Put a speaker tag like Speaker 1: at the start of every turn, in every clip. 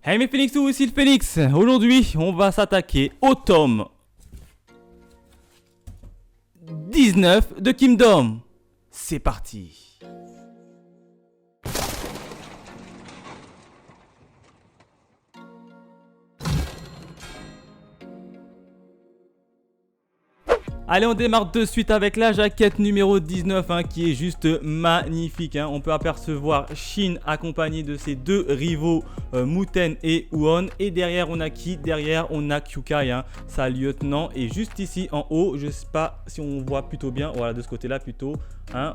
Speaker 1: Hey mes Phoenix, ici le Phoenix. Aujourd'hui, on va s'attaquer au tome 19 de Kingdom. C'est parti. Allez, on démarre de suite avec la jaquette numéro 19 qui est juste magnifique. On peut apercevoir Shin accompagné de ses deux rivaux Muten et Uon. Et derrière, on a qui? Derrière, on a Kyukai, sa lieutenant. Et juste ici en haut, je ne sais pas si on voit plutôt bien, voilà, de ce côté-là plutôt.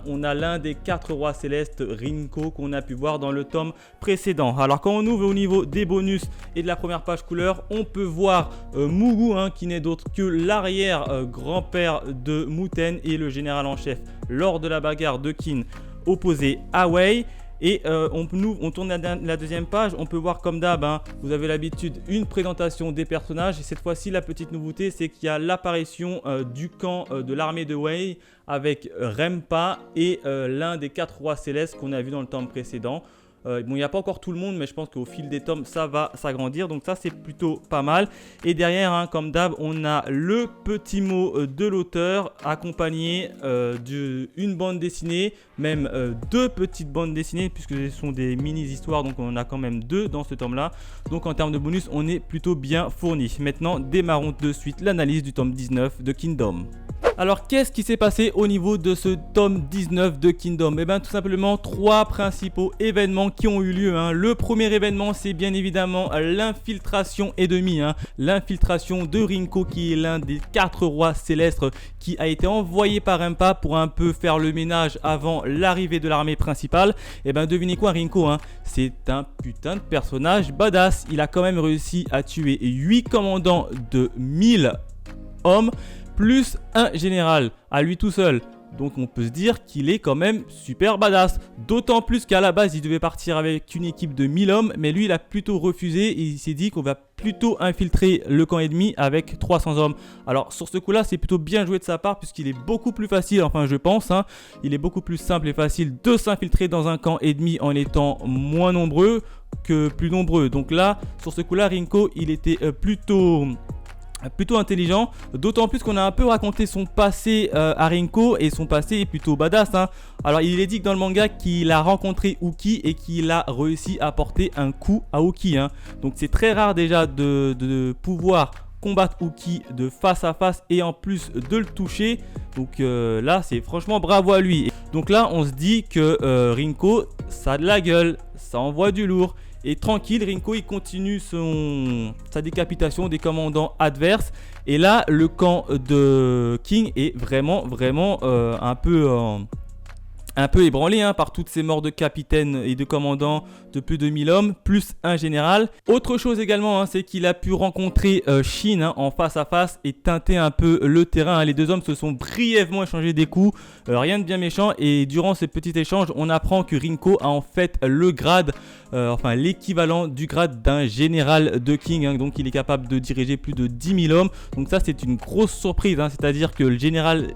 Speaker 1: On a l'un des 4 rois célestes, Rinko, qu'on a pu voir dans le tome précédent. Alors quand on ouvre au niveau des bonus et de la première page couleur, on peut voir Mugu, qui n'est d'autre que l'arrière-grand-père de Muten et le général en chef lors de la bagarre de Kin opposé à Wei. Et on tourne la deuxième page, on peut voir comme d'hab, vous avez l'habitude, une présentation des personnages. Et cette fois-ci, la petite nouveauté, c'est qu'il y a l'apparition du camp de l'armée de Wei avec Rempa et l'un des 4 rois célestes qu'on a vu dans le tome précédent. Bon, il n'y a pas encore tout le monde, mais je pense qu'au fil des tomes, ça va s'agrandir. Donc ça, c'est plutôt pas mal. Et derrière, comme d'hab, on a le petit mot de l'auteur accompagné d'une bande dessinée, même 2 petites bandes dessinées, puisque ce sont des mini-histoires. Donc on en a quand même 2 dans ce tome-là. Donc en termes de bonus, on est plutôt bien fourni. Maintenant, démarrons de suite l'analyse du tome 19 de Kingdom. Alors qu'est-ce qui s'est passé au niveau de ce tome 19 de Kingdom? Eh bien tout simplement 3 principaux événements qui ont eu lieu. Le premier événement, c'est bien évidemment l'infiltration ennemie, l'infiltration de Rinko, qui est l'un des 4 rois célestes qui a été envoyé par Rempa pour un peu faire le ménage avant l'arrivée de l'armée principale. Et bien devinez quoi, Rinko, c'est un putain de personnage badass. Il a quand même réussi à tuer 8 commandants de 1000 hommes plus un général à lui tout seul. Donc on peut se dire qu'il est quand même super badass. D'autant plus qu'à la base il devait partir avec une équipe de 1000 hommes, mais lui il a plutôt refusé et il s'est dit qu'on va plutôt infiltrer le camp ennemi avec 300 hommes. Alors sur ce coup là, c'est plutôt bien joué de sa part, puisqu'il est beaucoup plus facile, enfin je pense, il est beaucoup plus simple et facile de s'infiltrer dans un camp ennemi en étant moins nombreux que plus nombreux. Donc là, sur ce coup là, Rinko il était plutôt intelligent, d'autant plus qu'on a un peu raconté son passé à Rinko, et son passé est plutôt badass. Alors il est dit que dans le manga qu'il a rencontré Uki et qu'il a réussi à porter un coup à Uki. Donc c'est très rare déjà de pouvoir combattre Uki de face à face et en plus de le toucher. Donc là c'est franchement bravo à lui. Donc là on se dit que Rinko, ça a de la gueule, ça envoie du lourd. Et tranquille, Rinko il continue sa décapitation des commandants adverses. Et là, le camp de King est vraiment un peu ébranlé par toutes ces morts de capitaines et de commandants de plus de 1000 hommes, plus un général. Autre chose également, c'est qu'il a pu rencontrer Shin en face à face et teinter un peu le terrain. Les deux hommes se sont brièvement échangés des coups, rien de bien méchant. Et durant ces petits échanges, on apprend que Rinko a en fait le grade, enfin l'équivalent du grade d'un général de King. Donc il est capable de diriger plus de 10 000 hommes. Donc ça c'est une grosse surprise, c'est-à-dire que le général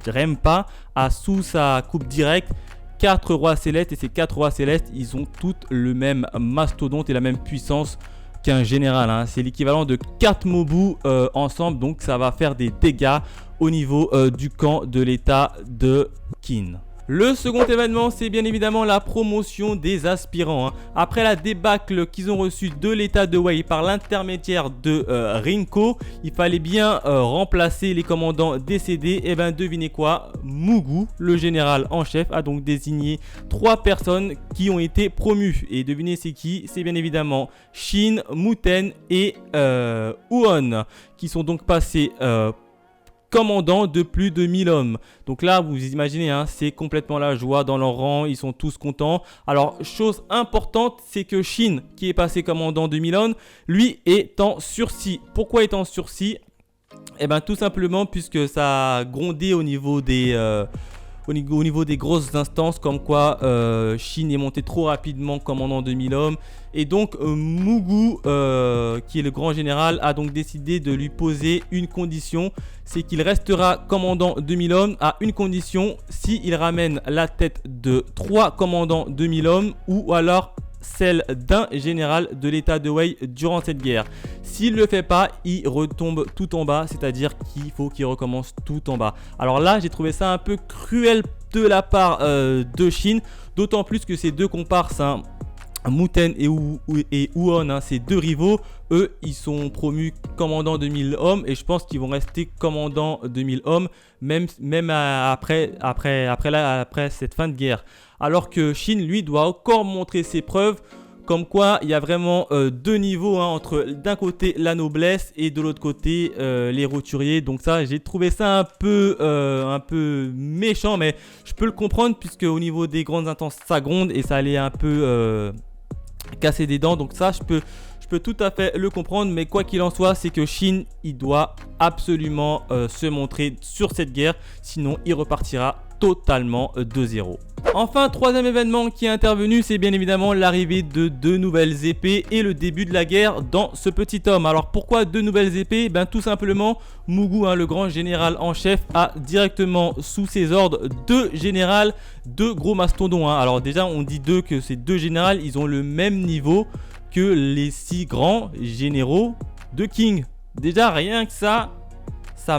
Speaker 1: Rempa a sous sa coupe directe 4 rois célestes, et ces 4 rois célestes ils ont tous le même mastodonte et la même puissance qu'un général. C'est l'équivalent de 4 Mobu ensemble, donc ça va faire des dégâts au niveau du camp de l'état de Kin. Le second événement, c'est bien évidemment la promotion des aspirants. Après la débâcle qu'ils ont reçue de l'état de Wei par l'intermédiaire de Rinko, il fallait bien remplacer les commandants décédés. Et bien devinez quoi, Mugu, le général en chef, a donc désigné 3 personnes qui ont été promues. Et devinez c'est qui? C'est bien évidemment Shin, Muten et Uon, qui sont donc passés commandant de plus de 1000 hommes. Donc là vous imaginez, c'est complètement la joie dans leur rang, ils sont tous contents. Alors chose importante, c'est que Shin, qui est passé commandant de 1000 hommes, lui est en sursis. Pourquoi est en sursis? Eh bien tout simplement puisque ça a grondé au niveau des grosses instances, comme quoi Shin est monté trop rapidement commandant de 1000 hommes. Et donc Mugu, qui est le grand général, a donc décidé de lui poser une condition. C'est qu'il restera commandant de 1000 hommes à une condition: s'il ramène la tête de 3 commandants de 1000 hommes, ou alors celle d'un général de l'état de Wei durant cette guerre. S'il ne le fait pas, il retombe tout en bas, c'est-à-dire qu'il faut qu'il recommence tout en bas. Alors là, j'ai trouvé ça un peu cruel de la part de Shin, d'autant plus que ces deux comparses, hein, Muten et Uon, hein, ces deux rivaux, eux, ils sont promus commandant de 1000 hommes et je pense qu'ils vont rester commandant de 1000 hommes même après cette fin de guerre. Alors que Shin, lui, doit encore montrer ses preuves, comme quoi il y a vraiment deux niveaux, hein, entre d'un côté la noblesse et de l'autre côté les roturiers. Donc ça, j'ai trouvé ça un peu méchant, mais je peux le comprendre puisque au niveau des grandes intenses, ça gronde et ça allait un peu casser des dents. Donc ça, je peux tout à fait le comprendre, mais quoi qu'il en soit, c'est que Shin, il doit absolument se montrer sur cette guerre, sinon il repartira totalement de zéro. Enfin, troisième événement qui est intervenu, c'est bien évidemment l'arrivée de deux nouvelles épées et le début de la guerre dans ce petit tome. Alors pourquoi deux nouvelles épées? Ben tout simplement, Mugu, hein, le grand général en chef, a directement sous ses ordres deux généraux, deux gros mastodons, hein. Alors déjà, on dit que ces deux généraux, ils ont le même niveau que les 6 grands généraux de King. Déjà, rien que ça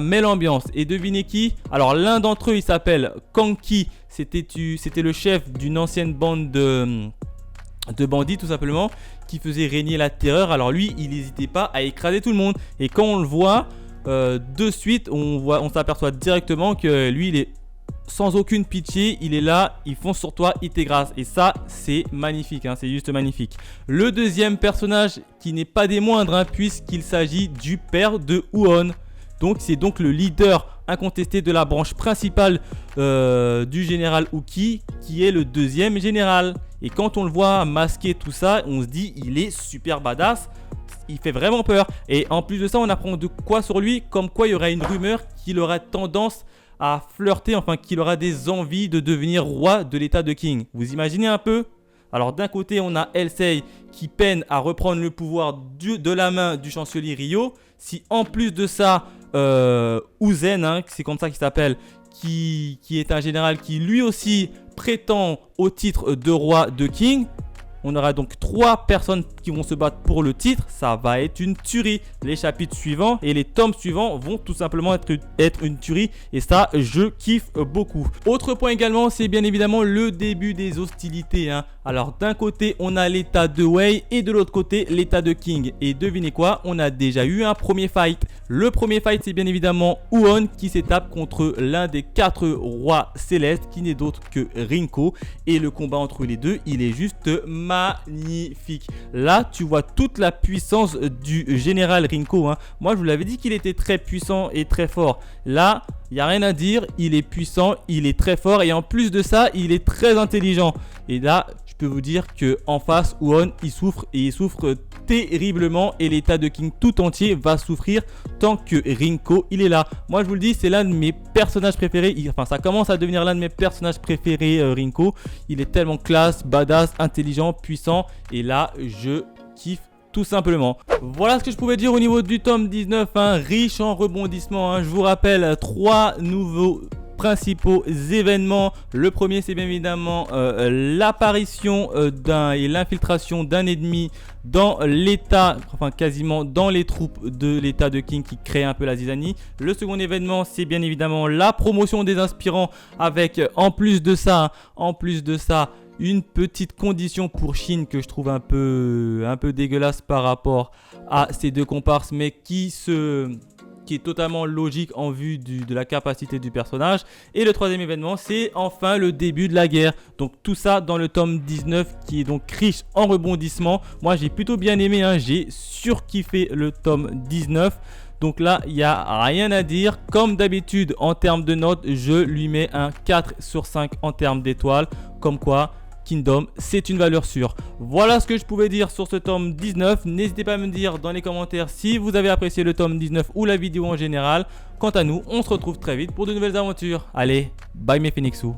Speaker 1: met l'ambiance. Et devinez qui? Alors l'un d'entre eux, il s'appelle Kanki. C'était le chef d'une ancienne bande de bandits tout simplement, qui faisait régner la terreur. Alors lui, il n'hésitait pas à écraser tout le monde. Et quand on le voit, de suite, on s'aperçoit directement que lui, il est sans aucune pitié, il est là, il fonce sur toi, il t'écrase. Et ça, c'est magnifique, hein, c'est juste magnifique. Le deuxième personnage qui n'est pas des moindres, hein, puisqu'il s'agit du père de Uon. Donc c'est donc le leader incontesté de la branche principale du général Uki, qui est le deuxième général. Et quand on le voit masquer tout ça, on se dit il est super badass. Il fait vraiment peur. Et en plus de ça, on apprend de quoi sur lui? Comme quoi il y aurait une rumeur qu'il aurait tendance à flirter, enfin qu'il aura des envies de devenir roi de l'état de King. Vous imaginez un peu? Alors d'un côté, on a Elsei qui peine à reprendre le pouvoir de la main du chancelier Ryo. Si en plus de ça, Uzen, hein, c'est comme ça qu'il s'appelle, qui est un général qui lui aussi prétend au titre de roi de King. On aura donc 3 personnes qui vont se battre pour le titre. Ça va être une tuerie. Les chapitres suivants et les tomes suivants vont tout simplement être une tuerie. Et ça, je kiffe beaucoup. Autre point également, c'est bien évidemment le début des hostilités, hein. Alors d'un côté, on a l'état de Wei et de l'autre côté, l'état de King. Et devinez quoi? On a déjà eu un premier fight. Le premier fight, c'est bien évidemment Uon qui s'étape contre l'un des 4 rois célestes qui n'est d'autre que Rinko. Et le combat entre les deux, il est juste magnifique. Là, tu vois toute la puissance du général Rinko, hein. Moi, je vous l'avais dit qu'il était très puissant et très fort. Là, il n'y a rien à dire. Il est puissant, il est très fort. Et en plus de ça, il est très intelligent. Et là, je peux vous dire qu'en face, Uon, il souffre et il souffre terriblement. Et l'état de King tout entier va souffrir tant que Rinko, il est là. Moi, je vous le dis, c'est l'un de mes personnages préférés. Enfin, ça commence à devenir l'un de mes personnages préférés, Rinko. Il est tellement classe, badass, intelligent, puissant. Et là, je kiffe tout simplement. Voilà ce que je pouvais dire au niveau du tome 19, hein, riche en rebondissements, hein. Je vous rappelle 3 nouveaux principaux événements. Le premier, c'est bien évidemment l'apparition et l'infiltration d'un ennemi dans l'état, enfin quasiment dans les troupes de l'état de King qui crée un peu la zizanie. Le second événement, c'est bien évidemment la promotion des inspirants avec en plus de ça, une petite condition pour Shin que je trouve un peu dégueulasse par rapport à ces deux comparses, mais qui est totalement logique en vue de la capacité du personnage. Et le troisième événement, c'est enfin le début de la guerre. Donc tout ça dans le tome 19 qui est donc riche en rebondissements. Moi j'ai plutôt bien aimé, hein, j'ai surkiffé le tome 19. Donc là, il n'y a rien à dire. Comme d'habitude, en termes de notes, je lui mets un 4 sur 5 en termes d'étoiles. Comme quoi, Kingdom, c'est une valeur sûre. Voilà ce que je pouvais dire sur ce tome 19. N'hésitez pas à me dire dans les commentaires si vous avez apprécié le tome 19 ou la vidéo en général. Quant à nous, on se retrouve très vite pour de nouvelles aventures. Allez, bye mes Phoenixous.